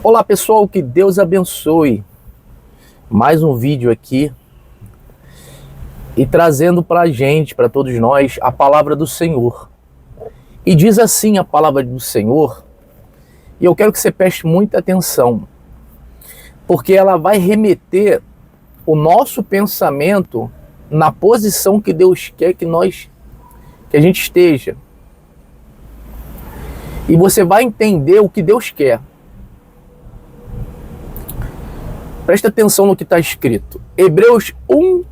Olá pessoal, que Deus abençoe. Mais um vídeo aqui e trazendo para a gente, para todos nós, a palavra do Senhor. E diz assim a palavra do Senhor, e eu quero que você preste muita atenção, porque ela vai remeter o nosso pensamento na posição que Deus quer que a gente esteja. E você vai entender o que Deus quer. Presta atenção no que está escrito. Hebreus 1,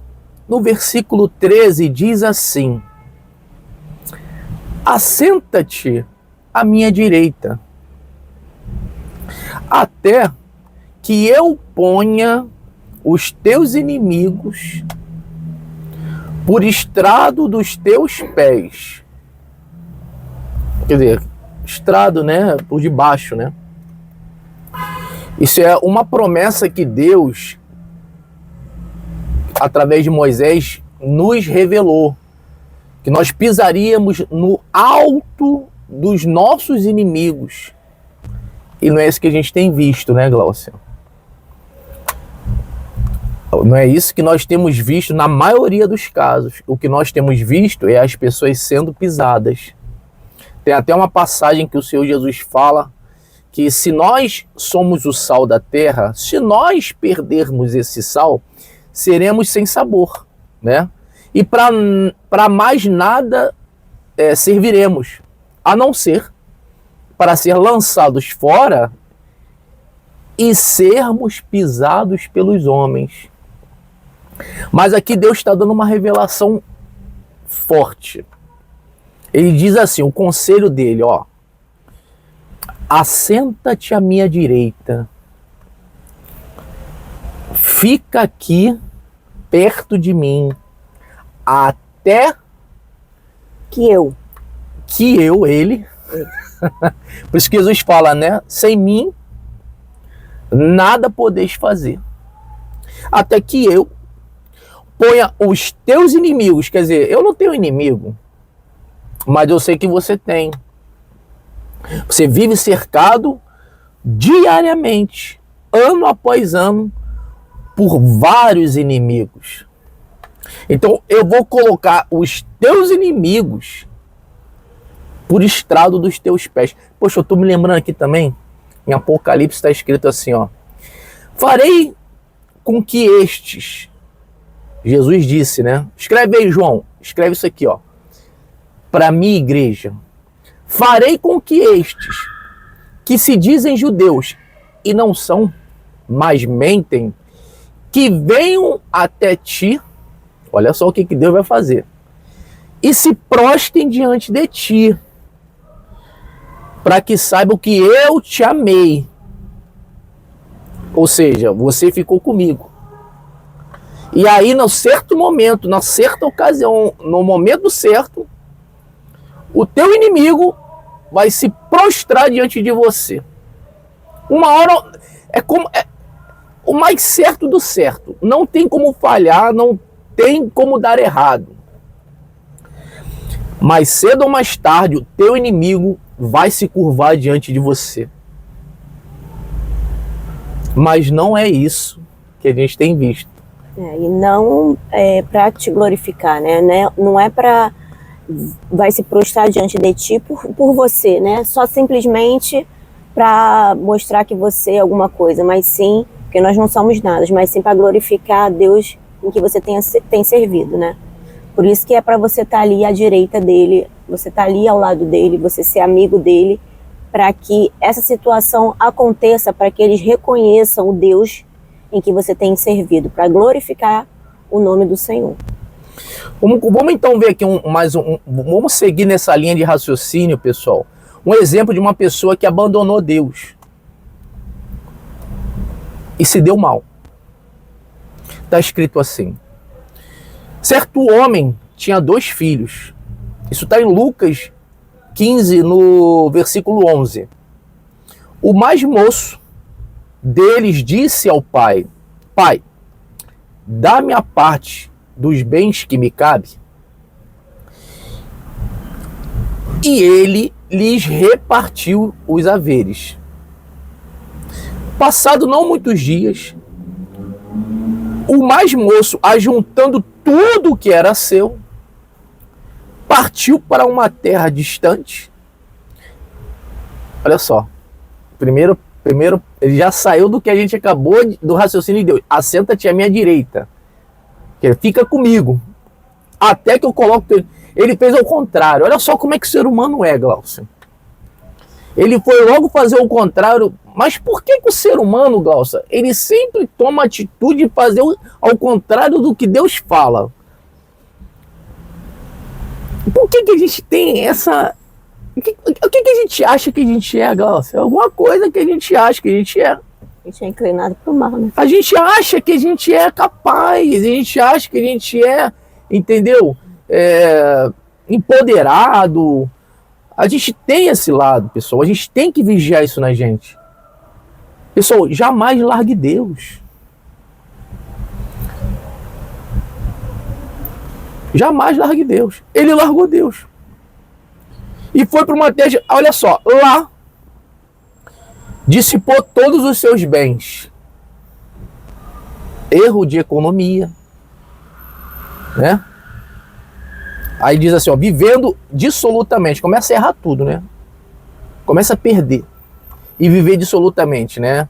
no versículo 13, diz assim: assenta-te à minha direita, até que eu ponha os teus inimigos por estrado dos teus pés. Quer dizer, estrado, né? Por debaixo, né? Isso é uma promessa que Deus, através de Moisés, nos revelou. Que nós pisaríamos no alto dos nossos inimigos. E não é isso que a gente tem visto, né, Glaucia? Não é isso que nós temos visto na maioria dos casos. O que nós temos visto é as pessoas sendo pisadas. Tem até uma passagem que o Senhor Jesus fala que se nós somos o sal da terra, se nós perdermos esse sal, seremos sem sabor, né? E para mais nada serviremos, a não ser para ser lançados fora e sermos pisados pelos homens. Mas aqui Deus está dando uma revelação forte. Ele diz assim, o conselho dele, ó: assenta-te à minha direita, fica aqui perto de mim, até que eu, ele, por isso que Jesus fala, né? Sem mim, nada podeis fazer. Até que eu ponha os teus inimigos, quer dizer, eu não tenho inimigo, mas eu sei que você tem. Você vive cercado diariamente, ano após ano, por vários inimigos. Então eu vou colocar os teus inimigos por estrado dos teus pés. Poxa, eu estou me lembrando aqui também, em Apocalipse está escrito assim, ó: farei com que estes, Jesus disse, né? Escreve aí, João, escreve isso aqui, ó, para minha igreja. Farei com que estes, que se dizem judeus e não são, mas mentem, que venham até ti, olha só o que Deus vai fazer, e se prostrem diante de ti, para que saibam que eu te amei. Ou seja, você ficou comigo. E aí, no certo momento, na certa ocasião, no momento certo, o teu inimigo vai se prostrar diante de você. Uma hora é o mais certo do certo. Não tem como falhar, não tem como dar errado. Mais cedo ou mais tarde, o teu inimigo vai se curvar diante de você. Mas não é isso que a gente tem visto. e não é para te glorificar, né? Não é para vai se prostrar diante de ti por você, né? Só simplesmente para mostrar que você é alguma coisa, mas sim, porque nós não somos nada, mas sim para glorificar a Deus em que você tem servido, né? Por isso que é para você estar ali à direita dele, você estar ali ao lado dele, você ser amigo dele, para que essa situação aconteça, para que eles reconheçam o Deus em que você tem servido, para glorificar o nome do Senhor. Vamos então ver aqui vamos seguir nessa linha de raciocínio, pessoal. Um exemplo de uma pessoa que abandonou Deus e se deu mal. Está escrito assim: certo homem tinha 2 filhos. Isso está em Lucas 15, no versículo 11. O mais moço deles disse ao pai: pai, dá-me a parte dos bens que me cabe. E ele lhes repartiu os haveres. Passado não muitos dias, o mais moço, ajuntando tudo o que era seu, partiu para uma terra distante. Olha só, primeiro ele já saiu do que a gente acabou do raciocínio de Deus. Assenta-te à minha direita, fica comigo, até que eu coloque. Ele fez ao contrário. Olha só como é que o ser humano é, Glaucio. Ele foi logo fazer o contrário. Mas por que o ser humano, Glaucio, ele sempre toma a atitude de fazer ao contrário do que Deus fala? Por que a gente tem essa... O que a gente acha que a gente é, Glaucio? Alguma coisa que a gente acha que a gente é. A gente é inclinado para o mal, né? A gente acha que a gente é capaz, a gente acha que a gente é, entendeu? Empoderado. A gente tem esse lado, pessoal. A gente tem que vigiar isso na gente. Pessoal, jamais largue Deus. Jamais largue Deus. Ele largou Deus. E foi para uma terra, olha só, lá dissipou todos os seus bens. Erro de economia, né? Aí diz assim, ó, vivendo dissolutamente, começa a errar tudo, né? Começa a perder. E viver dissolutamente, né?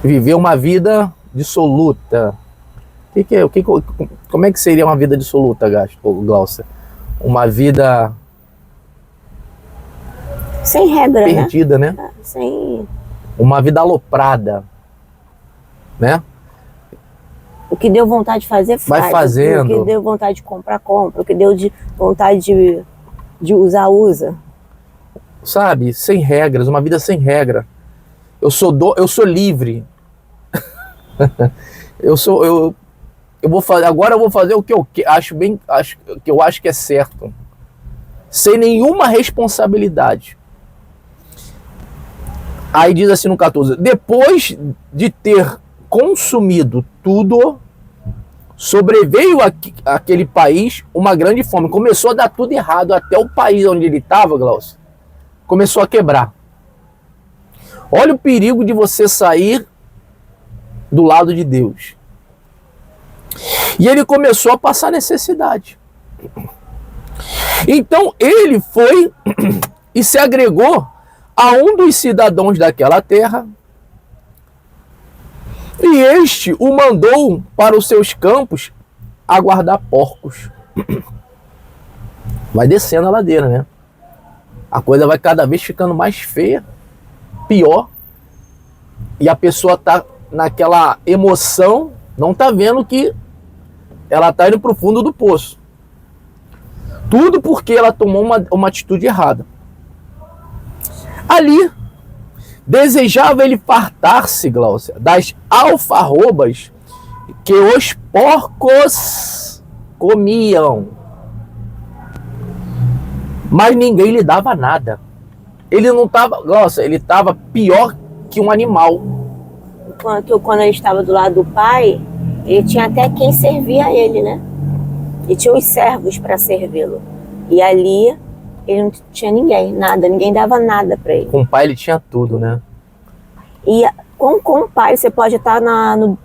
Viver uma vida dissoluta. Como é que seria uma vida dissoluta, Glaucia? Uma vida sem regra, perdida, né? Sem... Uma vida aloprada, né? O que deu vontade de fazer, faz. Vai fazendo. O que deu vontade de comprar, compra. O que deu vontade de usar, usa. Sabe? Sem regras, uma vida sem regra. Eu sou livre. Agora eu vou fazer o que eu acho que é certo. Sem nenhuma responsabilidade. Aí diz assim no 14: depois de ter consumido tudo, sobreveio àquele país uma grande fome. Começou a dar tudo errado. Até o país onde ele estava, Glaucio, começou a quebrar. Olha o perigo de você sair do lado de Deus. E ele começou a passar necessidade. Então ele foi e se agregou a um dos cidadãos daquela terra, e este o mandou para os seus campos a guardar porcos. Vai descendo a ladeira, né? A coisa vai cada vez ficando mais feia, pior, e a pessoa tá naquela emoção, não tá vendo que ela tá indo pro fundo do poço. Tudo porque ela tomou uma atitude errada. Ali, desejava ele fartar-se, Glaucia, das alfarrobas que os porcos comiam. Mas ninguém lhe dava nada. Ele não estava, Glaucia, ele estava pior que um animal. Enquanto quando ele estava do lado do pai, ele tinha até quem servia a ele, né? E tinha os servos para servi-lo. E ali ele não tinha ninguém, nada, ninguém dava nada para ele. Com o pai ele tinha tudo, né? E com o pai você pode estar no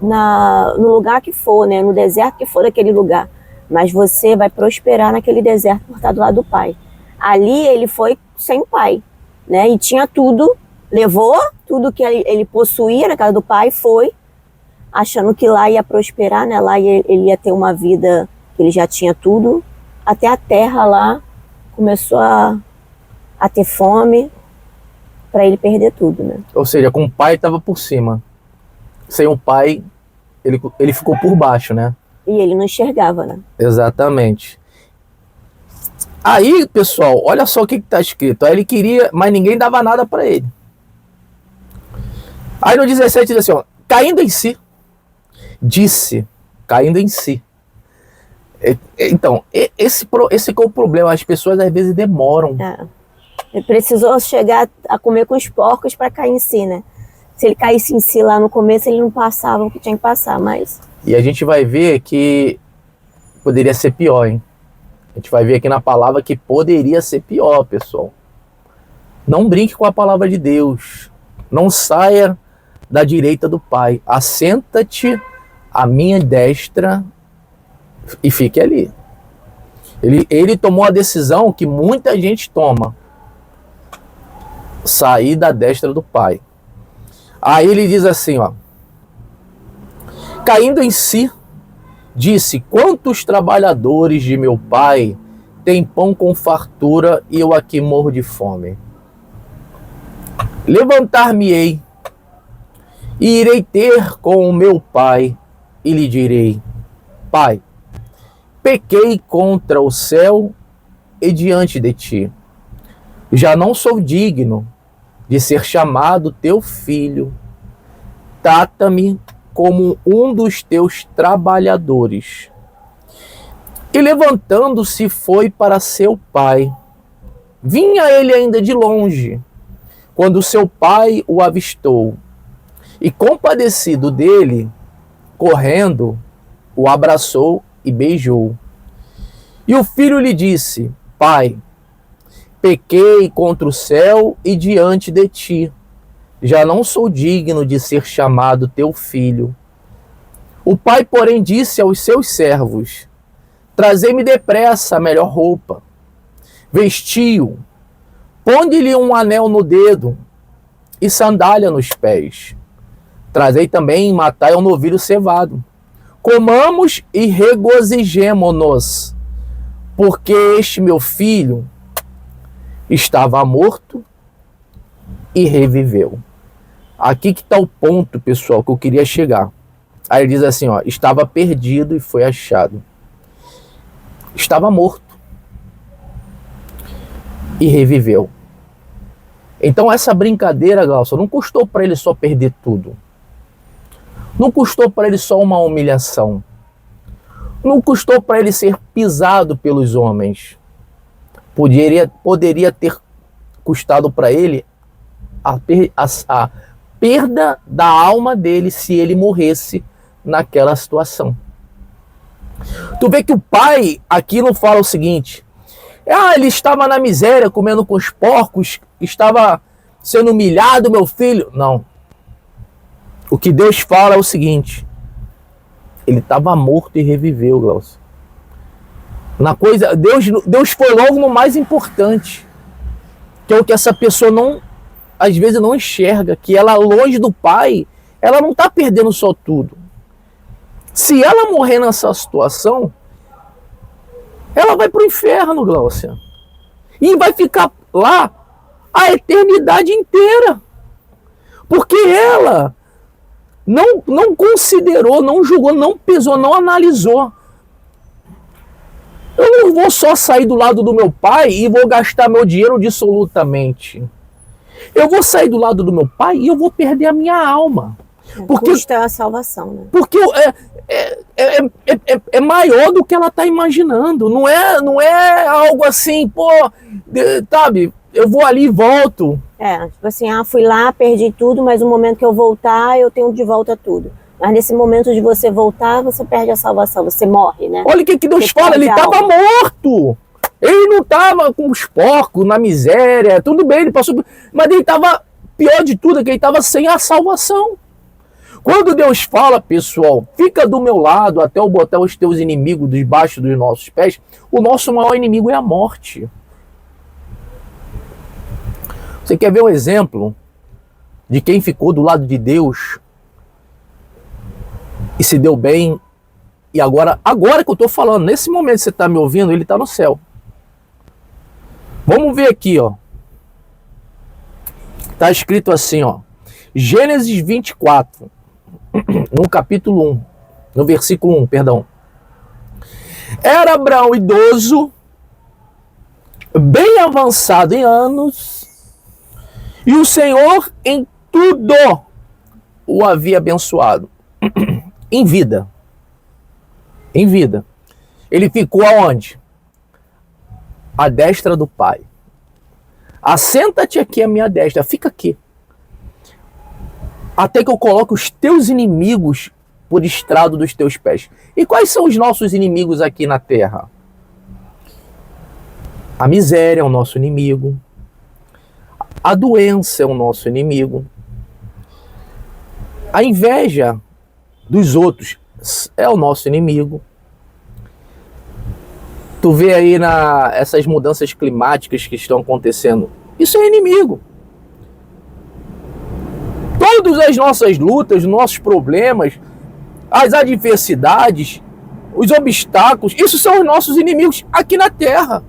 lugar que for, né? No deserto que for daquele lugar. Mas você vai prosperar naquele deserto por estar do lado do pai. Ali ele foi sem pai, né? E tinha tudo, levou tudo que ele possuía na casa do pai, foi, achando que lá ia prosperar, né? Lá ele ia ter uma vida que ele já tinha tudo. Até a terra lá começou a ter fome, para ele perder tudo, né? Ou seja, com o pai estava por cima. Sem o pai, ele ficou por baixo, né? E ele não enxergava, né? Exatamente. Aí, pessoal, olha só o que está escrito. Aí ele queria, mas ninguém dava nada para ele. Aí no 17 diz assim, ó, caindo em si, caindo em si. Então, esse é o problema. As pessoas às vezes demoram. Ele precisou chegar a comer com os porcos para cair em si, né? Se ele caísse em si lá no começo, ele não passava o que tinha que passar, mas... E a gente vai ver que poderia ser pior, hein? A gente vai ver aqui na palavra que poderia ser pior, pessoal. Não brinque com a palavra de Deus. não saia da direita do Pai. Assenta-te à minha destra e fique ali. Ele tomou a decisão que muita gente toma. Sair da destra do Pai. Aí ele diz assim, ó. Caindo em si, disse: quantos trabalhadores de meu pai têm pão com fartura e eu aqui morro de fome? Levantar-me-ei e irei ter com o meu pai e lhe direi: Pai, pequei contra o céu e diante de ti. Já não sou digno de ser chamado teu filho. Trata-me como um dos teus trabalhadores. E levantando-se foi para seu pai. Vinha ele ainda de longe, quando seu pai o avistou. E compadecido dele, correndo, o abraçou e beijou. E o filho lhe disse: Pai, pequei contra o céu e diante de ti. Já não sou digno de ser chamado teu filho. O pai, porém, disse aos seus servos: Trazei-me depressa a melhor roupa. Vestiu, ponde-lhe um anel no dedo e sandália nos pés. Trazei também e matai um novilho cevado. Comamos e regozijemo-nos, porque este meu filho estava morto e reviveu. Aqui que está o ponto, pessoal, que eu queria chegar. Aí ele diz assim, ó, estava perdido e foi achado. Estava morto e reviveu. Então essa brincadeira, Glaucio, não custou para ele só perder tudo. Não custou para ele só uma humilhação. Não custou para ele ser pisado pelos homens. Poderia ter custado para ele a perda da alma dele se ele morresse naquela situação. Tu vê que o pai aqui não fala o seguinte: ele estava na miséria, comendo com os porcos, estava sendo humilhado, meu filho. Não. O que Deus fala é o seguinte: ele estava morto e reviveu, Glaucio. Deus foi logo no mais importante, que é o que essa pessoa às vezes não enxerga, que ela longe do pai, ela não está perdendo só tudo. Se ela morrer nessa situação, ela vai para o inferno, Glaucia. E vai ficar lá a eternidade inteira. Porque ela não considerou, não julgou, não pesou, não analisou. Eu não vou só sair do lado do meu pai e vou gastar meu dinheiro dissolutamente. Eu vou sair do lado do meu pai e eu vou perder a minha alma. Porque custa a salvação, né? Porque é maior do que ela está imaginando. Não é algo assim, sabe, eu vou ali e volto. Tipo assim, fui lá, perdi tudo, mas no momento que eu voltar, eu tenho de volta tudo. Mas nesse momento de você voltar, você perde a salvação, você morre, né? Olha o que Deus fala, ele estava morto. Ele não estava com os porcos, na miséria, tudo bem, ele passou... Mas ele estava, pior de tudo, é que ele estava sem a salvação. Quando Deus fala, pessoal, fica do meu lado até eu botar os teus inimigos debaixo dos nossos pés, o nosso maior inimigo é a morte. Você quer ver um exemplo de quem ficou do lado de Deus e se deu bem? E agora que eu estou falando, nesse momento que você está me ouvindo, ele está no céu. Vamos ver aqui, ó. Está escrito assim, ó. Gênesis 24, no capítulo 1, no versículo 1, perdão. Era Abraão idoso, bem avançado em anos, e o Senhor em tudo o havia abençoado. Em vida. Em vida. Ele ficou aonde? À destra do Pai. Assenta-te aqui à minha destra, fica aqui. Até que eu coloque os teus inimigos por estrado dos teus pés. E quais são os nossos inimigos aqui na terra? A miséria é o nosso inimigo. A doença é o nosso inimigo. A inveja dos outros é o nosso inimigo. Tu vê aí essas mudanças climáticas que estão acontecendo. Isso é inimigo. Todas as nossas lutas, nossos problemas, as adversidades, os obstáculos, isso são os nossos inimigos aqui na terra.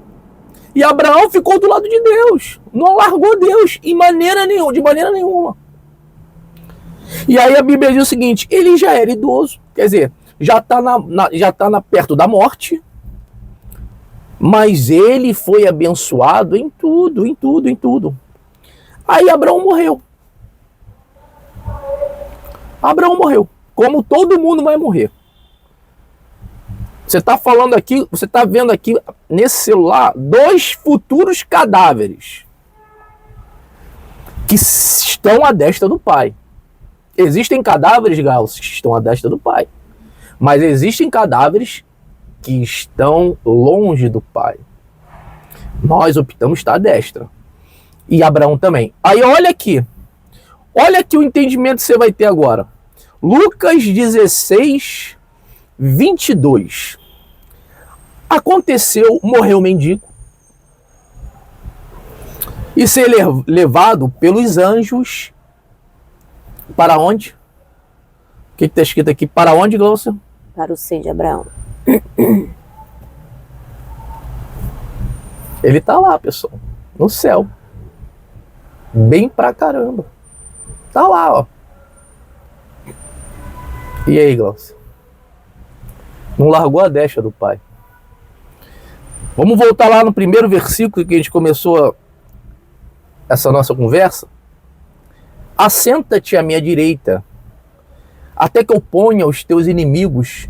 E Abraão ficou do lado de Deus. Não largou Deus de maneira nenhuma. E aí a Bíblia diz o seguinte, ele já era idoso, quer dizer, já está perto da morte, mas ele foi abençoado em tudo. Aí Abraão morreu. Abraão morreu, como todo mundo vai morrer. Você está falando aqui, você está vendo aqui nesse celular 2 futuros cadáveres que estão à destra do Pai. Existem cadáveres, Gauss, que estão à destra do Pai, mas existem cadáveres que estão longe do Pai. Nós optamos estar à destra. E Abraão também. Aí olha aqui o entendimento que você vai ter agora. Lucas 16, 22. Aconteceu, morreu o mendigo e ser levado pelos anjos para onde? O que está escrito aqui? Para onde, Glaucia? Para o seio de Abraão. Ele está lá, pessoal, no céu. Bem pra caramba. Tá lá, ó. E aí, Glaucia? Não largou a destra do Pai. Vamos voltar lá no primeiro versículo que a gente começou essa nossa conversa. Assenta-te à minha direita, até que eu ponha os teus inimigos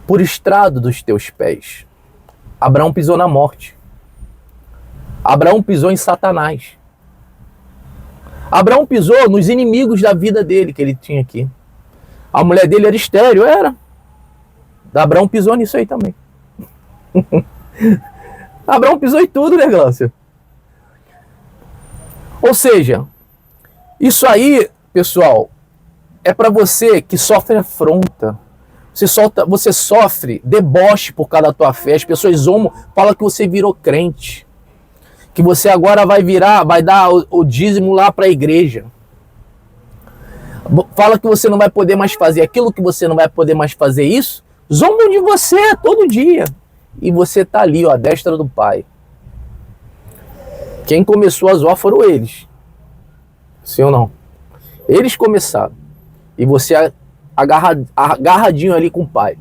por estrado dos teus pés. Abraão pisou na morte. Abraão pisou em Satanás. Abraão pisou nos inimigos da vida dele que ele tinha aqui. A mulher dele era estéril, era. Abraão pisou nisso aí também. Abraão pisou em tudo, né, Glaucia? Ou seja, isso aí, pessoal, é para você que sofre afronta. Você sofre deboche por causa da tua fé. As pessoas zombam, falam que você virou crente. Que você agora vai dar o dízimo lá para a igreja. Fala que você não vai poder mais fazer aquilo, que você não vai poder mais fazer isso. Zombam de você todo dia. E você tá ali, ó, à destra do Pai. Quem começou a zoar foram eles. Sim ou não? Eles começaram. E você agarradinho ali com o Pai.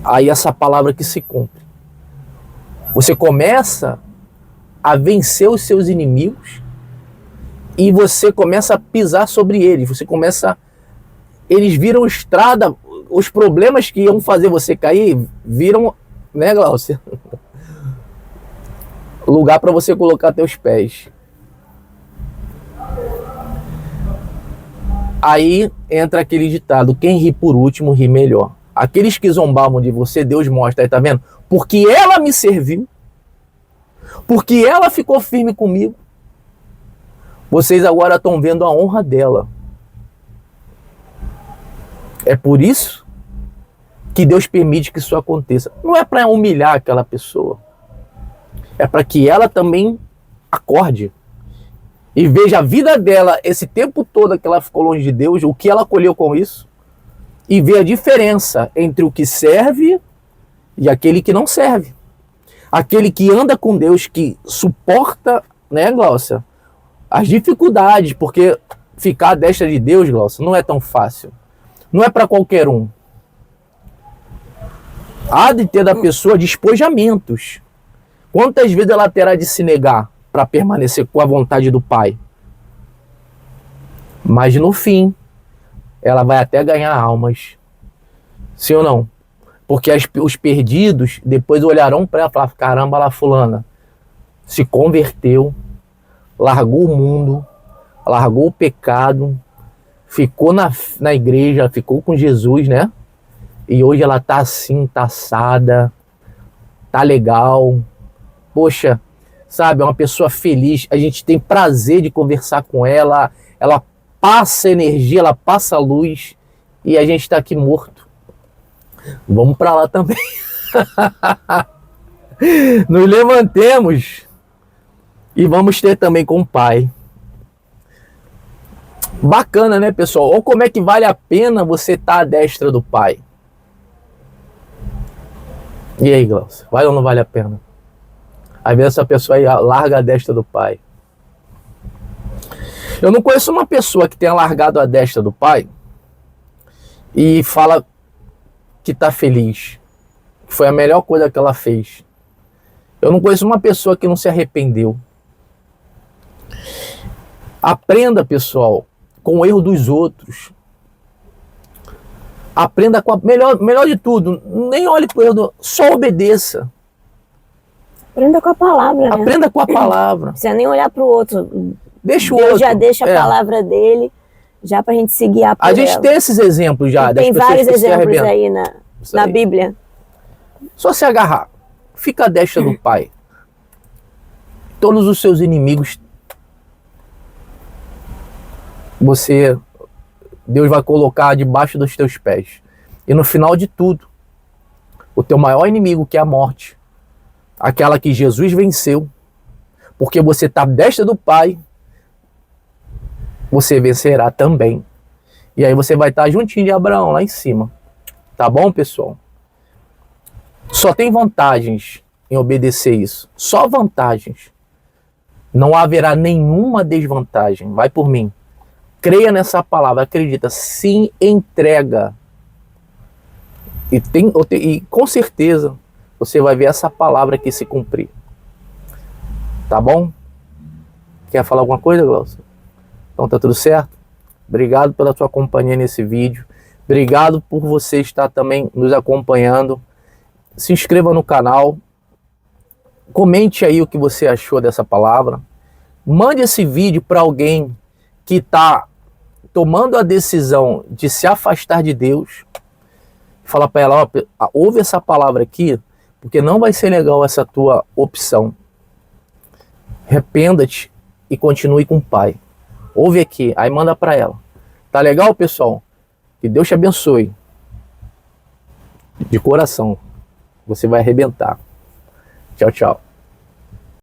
Aí essa palavra que se cumpre. Você começa a vencer os seus inimigos e você começa a pisar sobre eles. Eles viram estrada, os problemas que iam fazer você cair viram, né, Glaucia? Lugar para você colocar teus pés. Aí entra aquele ditado, quem ri por último ri melhor. Aqueles que zombavam de você, Deus mostra, aí tá vendo? Porque ela me serviu, porque ela ficou firme comigo, vocês agora estão vendo a honra dela. É por isso que Deus permite que isso aconteça. Não é para humilhar aquela pessoa, é para que ela também acorde e veja a vida dela, esse tempo todo que ela ficou longe de Deus, o que ela colheu com isso, e ver a diferença entre o que serve e aquele que não serve. Aquele que anda com Deus, que suporta, né, Glaucia, as dificuldades, porque ficar à destra de Deus, Glaucia, não é tão fácil. Não é para qualquer um. Há de ter da pessoa despojamentos. Quantas vezes ela terá de se negar para permanecer com a vontade do Pai? Mas no fim, ela vai até ganhar almas. Sim ou não? Porque os perdidos depois olharão para ela e falar, caramba, lá fulana se converteu, largou o mundo, largou o pecado, ficou na igreja, ficou com Jesus, né? E hoje ela tá assim, taçada, tá legal. Poxa, sabe, é uma pessoa feliz. A gente tem prazer de conversar com ela. Ela passa energia, ela passa luz e a gente está aqui morto. Vamos para lá também. Nos levantemos e vamos ter também com o Pai. Bacana, né, pessoal? Ou como é que vale a pena você estar à destra do Pai? E aí, Glaucio? Vale ou não vale a pena? Às vezes essa pessoa aí larga a destra do Pai. Eu não conheço uma pessoa que tenha largado a destra do Pai e fala que está feliz, que foi a melhor coisa que ela fez. Eu não conheço uma pessoa que não se arrependeu. Aprenda, pessoal, com o erro dos outros. Aprenda com a melhor de tudo, nem olhe para o erro, só obedeça. Aprenda com a palavra, né? Aprenda com a palavra. Não precisa nem olhar para o outro. Deixa o Deus outro. já deixa a palavra dele, já para a gente se guiar por A gente ela. tem esses exemplos já. Tem vários exemplos aí Isso na aí. Bíblia. Só se agarrar. Fica a destra do Pai. Todos os seus inimigos, Deus vai colocar debaixo dos teus pés. E no final de tudo, o teu maior inimigo, que é a morte, aquela que Jesus venceu, porque você está à destra do Pai, você vencerá também. E aí você vai estar juntinho de Abraão, lá em cima. Tá bom, pessoal? Só tem vantagens em obedecer isso. Só vantagens. Não haverá nenhuma desvantagem. Vai por mim. Creia nessa palavra, acredita, se entrega. E com certeza você vai ver essa palavra aqui se cumprir. Tá bom? Quer falar alguma coisa, Glaucio? Então tá tudo certo? Obrigado pela sua companhia nesse vídeo. Obrigado por você estar também nos acompanhando. Se inscreva no canal. Comente aí o que você achou dessa palavra. Mande esse vídeo para alguém que está tomando a decisão de se afastar de Deus. Fala para ela, ó, ouve essa palavra aqui, porque não vai ser legal essa tua opção. Arrependa-te e continue com o Pai. Ouve aqui, aí manda para ela. Tá legal, pessoal? Que Deus te abençoe. De coração. Você vai arrebentar. Tchau, tchau.